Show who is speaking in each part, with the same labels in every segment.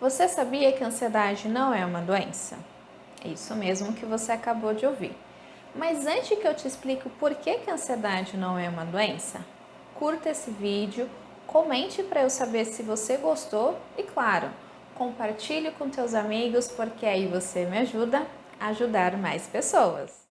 Speaker 1: Você sabia que a ansiedade não é uma doença? Isso mesmo que você acabou de ouvir. Mas antes que eu te explique o porquê que a ansiedade não é uma doença, curta esse vídeo, comente para eu saber se você gostou e, claro, compartilhe com teus amigos porque aí você me ajuda a ajudar mais pessoas.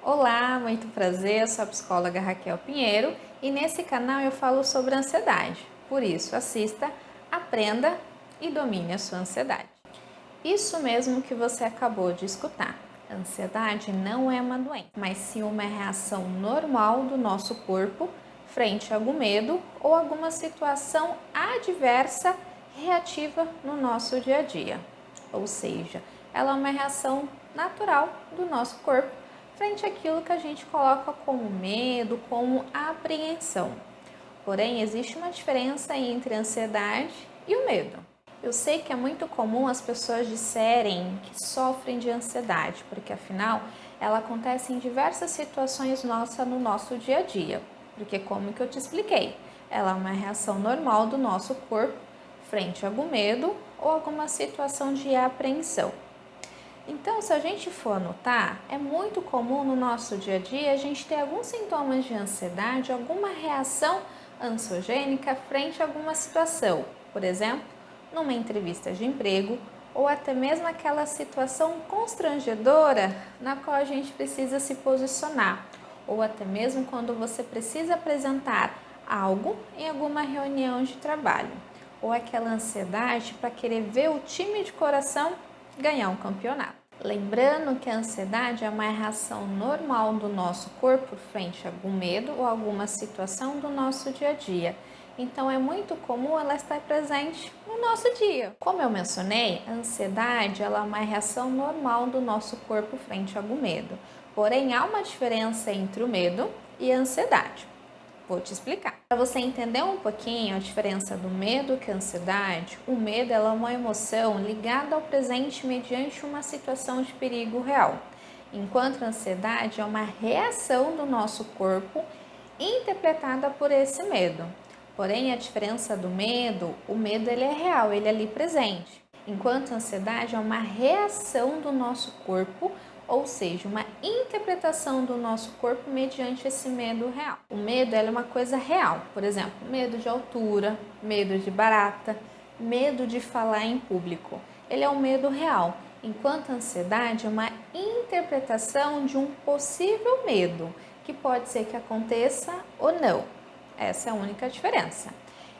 Speaker 1: Olá, muito prazer, eu sou a psicóloga Raquel Pinheiro e nesse canal eu falo sobre ansiedade. Por isso, assista, aprenda e domine a sua ansiedade. Isso mesmo que você acabou de escutar. A ansiedade não é uma doença, mas sim uma reação normal do nosso corpo frente a algum medo ou alguma situação adversa reativa no nosso dia a dia. Ou seja, ela é uma reação natural do nosso corpo frente àquilo que a gente coloca como medo, como apreensão. Porém, existe uma diferença entre a ansiedade e o medo. Eu sei que é muito comum as pessoas disserem que sofrem de ansiedade, porque afinal ela acontece em diversas situações no nosso dia a dia. Porque como que eu te expliquei, ela é uma reação normal do nosso corpo frente a algum medo ou alguma situação de apreensão. Então, se a gente for anotar, é muito comum no nosso dia a dia a gente ter alguns sintomas de ansiedade, alguma reação ansiogênica frente a alguma situação. Por exemplo, numa entrevista de emprego ou até mesmo aquela situação constrangedora na qual a gente precisa se posicionar, ou até mesmo quando você precisa apresentar algo em alguma reunião de trabalho, ou aquela ansiedade para querer ver o time de coração ganhar um campeonato. Lembrando que a ansiedade é uma reação normal do nosso corpo frente a algum medo ou alguma situação do nosso dia a dia. Então é muito comum ela estar presente no nosso dia. Como eu mencionei, a ansiedade ela é uma reação normal do nosso corpo frente a algum medo. Porém, há uma diferença entre o medo e a ansiedade. Vou te explicar. Para você entender um pouquinho a diferença do medo e a ansiedade, o medo é uma emoção ligada ao presente mediante uma situação de perigo real, enquanto a ansiedade é uma reação do nosso corpo interpretada por esse medo. Porém, a diferença do medo, o medo ele é real, ele é ali presente, enquanto a ansiedade é uma reação do nosso corpo, ou seja, uma interpretação do nosso corpo mediante esse medo real. O medo é uma coisa real, por exemplo, medo de altura, medo de barata, medo de falar em público. Ele é um medo real, enquanto a ansiedade é uma interpretação de um possível medo, que pode ser que aconteça ou não. Essa é a única diferença.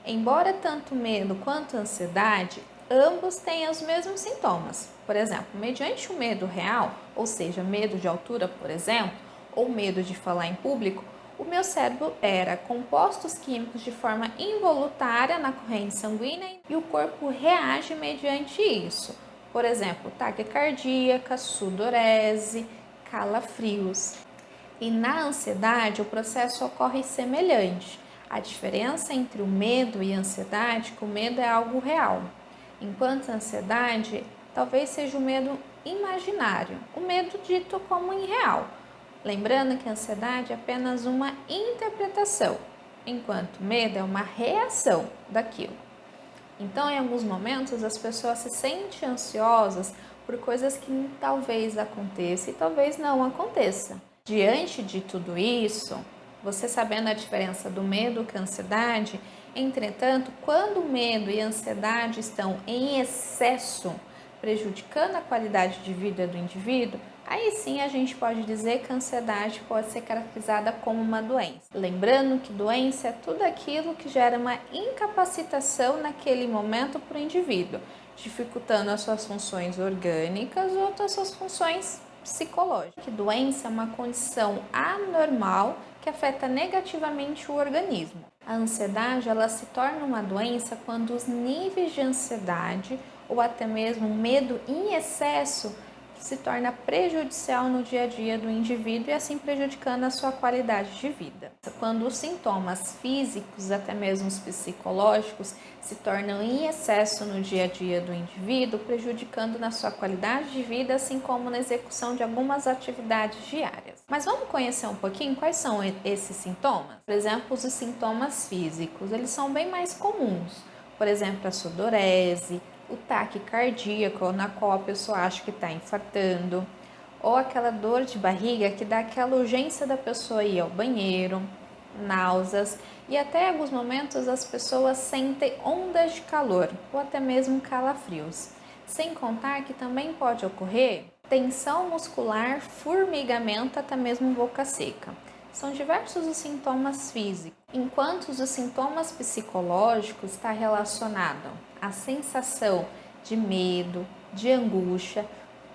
Speaker 1: Embora tanto o medo quanto a ansiedade ambos têm os mesmos sintomas. Por exemplo, mediante o medo real, ou seja, medo de altura, por exemplo, ou medo de falar em público, o meu cérebro era compostos químicos de forma involuntária na corrente sanguínea e o corpo reage mediante isso. Por exemplo, taquicardia, sudorese, calafrios. E na ansiedade, o processo ocorre semelhante. A diferença entre o medo e a ansiedade é que o medo é algo real, enquanto a ansiedade talvez seja o medo imaginário, o medo dito como irreal. Lembrando que a ansiedade é apenas uma interpretação, enquanto o medo é uma reação daquilo. Então, em alguns momentos, as pessoas se sentem ansiosas por coisas que talvez aconteçam e talvez não aconteça. Diante de tudo isso, você sabendo a diferença do medo com a ansiedade, entretanto, quando o medo e a ansiedade estão em excesso, prejudicando a qualidade de vida do indivíduo, aí sim a gente pode dizer que a ansiedade pode ser caracterizada como uma doença. Lembrando que doença é tudo aquilo que gera uma incapacitação naquele momento para o indivíduo, dificultando as suas funções orgânicas ou as suas funções psicológicas. Que doença é uma condição anormal que afeta negativamente o organismo. A ansiedade ela se torna uma doença quando os níveis de ansiedade ou até mesmo medo em excesso que se torna prejudicial no dia a dia do indivíduo e assim prejudicando a sua qualidade de vida. Quando os sintomas físicos, até mesmo os psicológicos, se tornam em excesso no dia a dia do indivíduo, prejudicando na sua qualidade de vida, assim como na execução de algumas atividades diárias. Mas vamos conhecer um pouquinho quais são esses sintomas? Por exemplo, os sintomas físicos, eles são bem mais comuns. Por exemplo, a sudorese, o ataque cardíaco, na qual a pessoa acha que está infartando, ou aquela dor de barriga que dá aquela urgência da pessoa ir ao banheiro, náuseas, e até em alguns momentos as pessoas sentem ondas de calor ou até mesmo calafrios. Sem contar que também pode ocorrer tensão muscular, formigamento, até mesmo boca seca. São diversos os sintomas físicos, enquanto os sintomas psicológicos estão relacionados à sensação de medo, de angústia,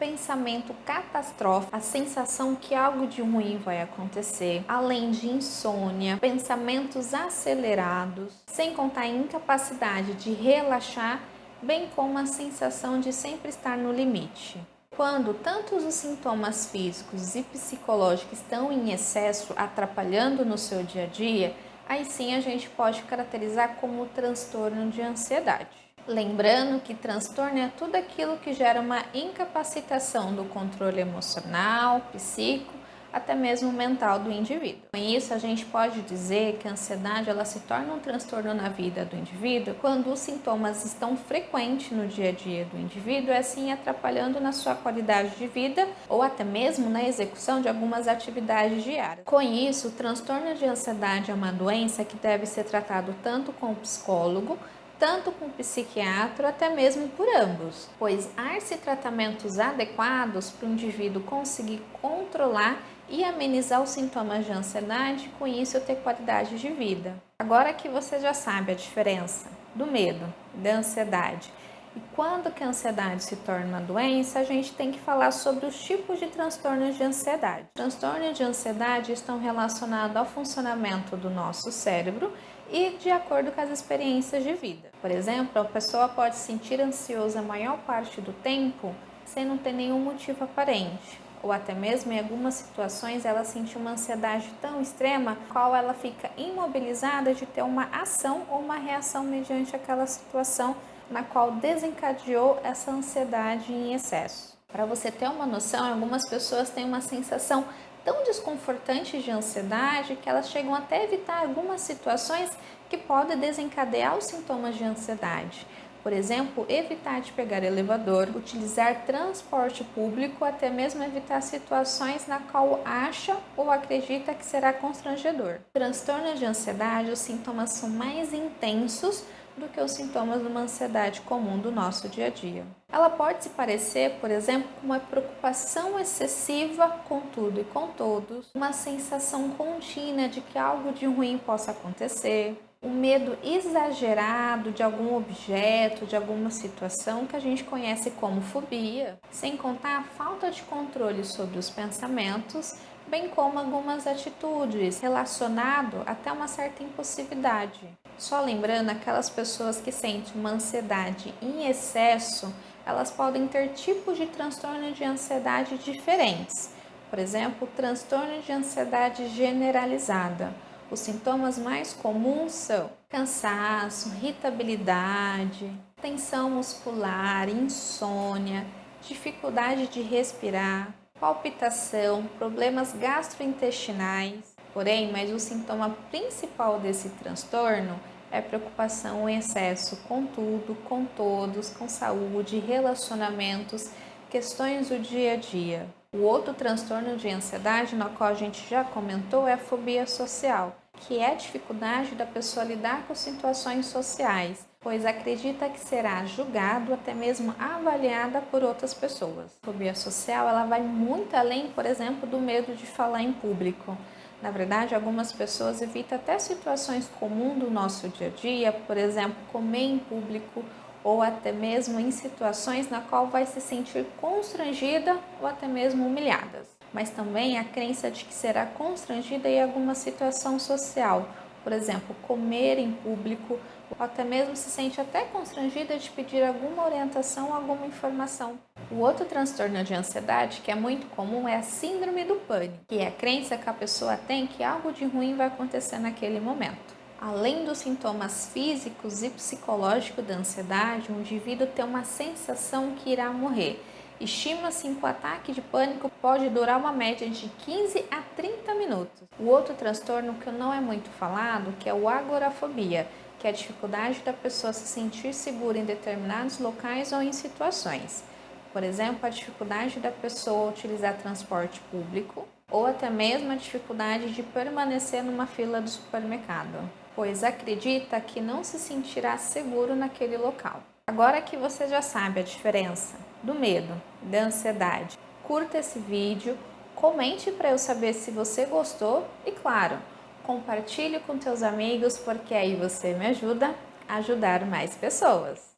Speaker 1: pensamento catastrófico, a sensação que algo de ruim vai acontecer, além de insônia, pensamentos acelerados, sem contar a incapacidade de relaxar, bem como a sensação de sempre estar no limite. Quando tanto os sintomas físicos e psicológicos estão em excesso, atrapalhando no seu dia a dia, aí sim a gente pode caracterizar como transtorno de ansiedade. Lembrando que transtorno é tudo aquilo que gera uma incapacitação do controle emocional, psíquico, até mesmo mental do indivíduo. Com isso, a gente pode dizer que a ansiedade ela se torna um transtorno na vida do indivíduo quando os sintomas estão frequentes no dia a dia do indivíduo, assim atrapalhando na sua qualidade de vida ou até mesmo na execução de algumas atividades diárias. Com isso, o transtorno de ansiedade é uma doença que deve ser tratado tanto com o psicólogo, tanto com o psiquiatra, até mesmo por ambos, pois há-se tratamentos adequados para o indivíduo conseguir controlar e amenizar os sintomas de ansiedade, com isso ter qualidade de vida. Agora que você já sabe a diferença do medo, da ansiedade e quando que a ansiedade se torna uma doença, a gente tem que falar sobre os tipos de transtornos de ansiedade. Transtornos de ansiedade estão relacionados ao funcionamento do nosso cérebro e de acordo com as experiências de vida. Por exemplo, a pessoa pode se sentir ansiosa a maior parte do tempo sem não ter nenhum motivo aparente. Ou até mesmo em algumas situações ela sente uma ansiedade tão extrema, qual ela fica imobilizada de ter uma ação ou uma reação mediante aquela situação na qual desencadeou essa ansiedade em excesso. Para você ter uma noção, algumas pessoas têm uma sensação tão desconfortante de ansiedade que elas chegam até a evitar algumas situações que podem desencadear os sintomas de ansiedade. Por exemplo, evitar de pegar elevador, utilizar transporte público, até mesmo evitar situações na qual acha ou acredita que será constrangedor. Transtorno de ansiedade, os sintomas são mais intensos do que os sintomas de uma ansiedade comum do nosso dia a dia. Ela pode se parecer, por exemplo, com uma preocupação excessiva com tudo e com todos, uma sensação contínua de que algo de ruim possa acontecer, um medo exagerado de algum objeto, de alguma situação que a gente conhece como fobia, sem contar a falta de controle sobre os pensamentos, bem como algumas atitudes relacionadas até uma certa impulsividade. Só lembrando, aquelas pessoas que sentem uma ansiedade em excesso, elas podem ter tipos de transtorno de ansiedade diferentes. Por exemplo, transtorno de ansiedade generalizada. Os sintomas mais comuns são cansaço, irritabilidade, tensão muscular, insônia, dificuldade de respirar, palpitação, problemas gastrointestinais. Porém, mas o sintoma principal desse transtorno é preocupação em excesso com tudo, com todos, com saúde, relacionamentos, questões do dia a dia. O outro transtorno de ansiedade, no qual a gente já comentou, é a fobia social, que é a dificuldade da pessoa lidar com situações sociais, pois acredita que será julgado, até mesmo avaliada por outras pessoas. A fobia social, ela vai muito além, por exemplo, do medo de falar em público. Na verdade, algumas pessoas evitam até situações comuns do nosso dia a dia, por exemplo, comer em público ou até mesmo em situações na qual vai se sentir constrangida ou até mesmo humilhada. Mas também a crença de que será constrangida em alguma situação social, por exemplo, comer em público, ou até mesmo se sente até constrangida de pedir alguma orientação ou alguma informação. O outro transtorno de ansiedade que é muito comum é a síndrome do pânico, que é a crença que a pessoa tem que algo de ruim vai acontecer naquele momento. Além dos sintomas físicos e psicológicos da ansiedade, o indivíduo tem uma sensação que irá morrer. Estima-se que o ataque de pânico pode durar uma média de 15 a 30 minutos. O outro transtorno que não é muito falado, que é o agorafobia, que é a dificuldade da pessoa se sentir segura em determinados locais ou em situações. Por exemplo, a dificuldade da pessoa utilizar transporte público ou até mesmo a dificuldade de permanecer numa fila do supermercado, pois acredita que não se sentirá seguro naquele local. Agora que você já sabe a diferença do medo e da ansiedade, curta esse vídeo, comente para eu saber se você gostou e, claro, compartilhe com teus amigos, porque aí você me ajuda a ajudar mais pessoas.